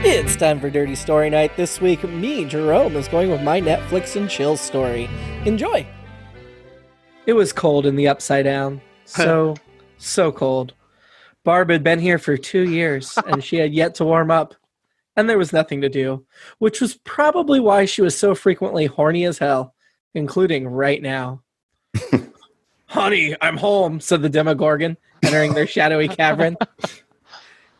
It's time for Dirty Story Night. This week, me, Jerome, is going with my Netflix and chill story. Enjoy! It was cold in the Upside Down. So cold. Barb had been here for 2 years, and she had yet to warm up. And there was nothing to do, which was probably why she was so frequently horny as hell, including right now. Honey, I'm home, said the Demogorgon, entering their shadowy cavern.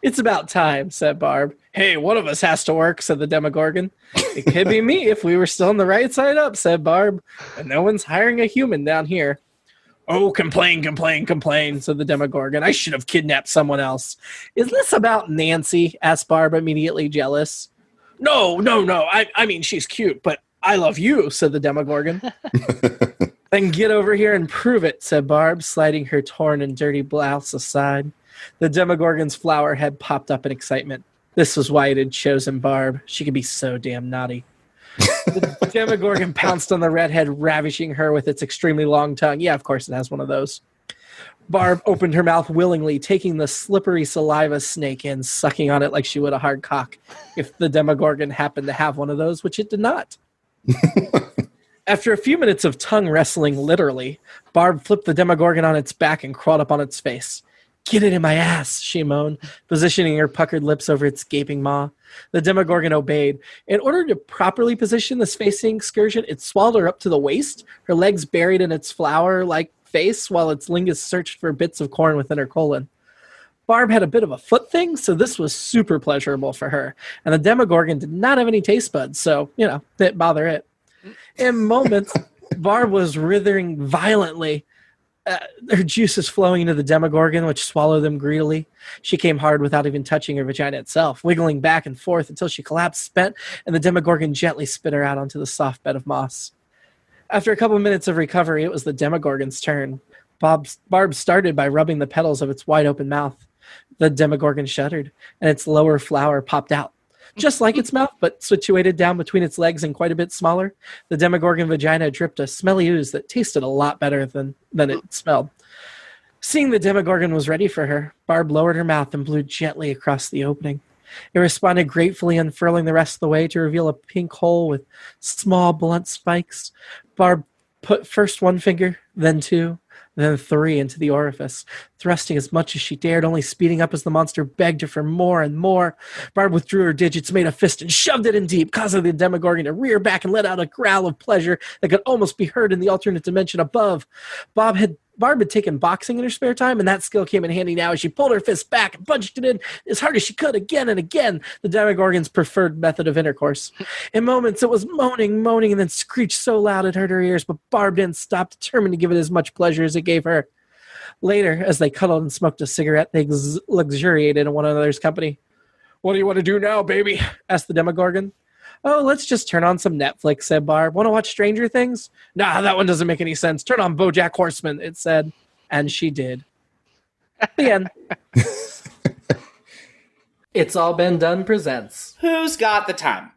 It's about time, said Barb. Hey, one of us has to work, said the Demogorgon. It could be me if we were still on the right side up, said Barb. And no one's hiring a human down here. Oh, complain, said the Demogorgon. I should have kidnapped someone else. Is this about Nancy? Asked Barb, immediately jealous. No. I mean, she's cute, but I love you, said the Demogorgon. Then get over here and prove it, said Barb, sliding her torn and dirty blouse aside. The Demogorgon's flower head popped up in excitement. This was why it had chosen Barb. She could be so damn naughty. The Demogorgon pounced on the redhead, ravishing her with its extremely long tongue. Yeah, of course it has one of those. Barb opened her mouth willingly, taking the slippery saliva snake in, sucking on it like she would a hard cock, if the Demogorgon happened to have one of those, which it did not. After a few minutes of tongue wrestling, literally, Barb flipped the Demogorgon on its back and crawled up on its face. Get it in my ass, she moaned, positioning her puckered lips over its gaping maw. The Demogorgon obeyed. In order to properly position this facing excursion, it swallowed her up to the waist, her legs buried in its flower-like face, while its lingus searched for bits of corn within her colon. Barb had a bit of a foot thing, so this was super pleasurable for her. And the Demogorgon did not have any taste buds, so, didn't bother it. In moments, Barb was writhing violently. Her juices flowing into the Demogorgon, which swallowed them greedily. She came hard without even touching her vagina itself, wiggling back and forth until she collapsed spent, and the Demogorgon gently spit her out onto the soft bed of moss. After a couple minutes of recovery, it was the Demogorgon's turn. Barb started by rubbing the petals of its wide-open mouth. The Demogorgon shuddered, and its lower flower popped out. Just like its mouth, but situated down between its legs and quite a bit smaller, the Demogorgon vagina dripped a smelly ooze that tasted a lot better than it smelled. Seeing the Demogorgon was ready for her, Barb lowered her mouth and blew gently across the opening. It responded gratefully, unfurling the rest of the way to reveal a pink hole with small, blunt spikes. Barb put first one finger, then two, then three into the orifice, thrusting as much as she dared, only speeding up as the monster begged her for more and more. Barb withdrew her digits, made a fist, and shoved it in deep, causing the Demogorgon to rear back and let out a growl of pleasure that could almost be heard in the alternate dimension above. Barb had taken boxing in her spare time, and that skill came in handy now as she pulled her fist back and punched it in as hard as she could again and again, the Demogorgon's preferred method of intercourse. In moments, it was moaning, and then screeched so loud it hurt her ears, but Barb didn't stop, determined to give it as much pleasure as it gave her. Later, as they cuddled and smoked a cigarette, they luxuriated in one another's company. What do you want to do now, baby? Asked the Demogorgon. Oh, let's just turn on some Netflix, said Barb. Want to watch Stranger Things? Nah, that one doesn't make any sense. Turn on BoJack Horseman, it said. And she did. The end. It's All Been Done presents. Who's got the time?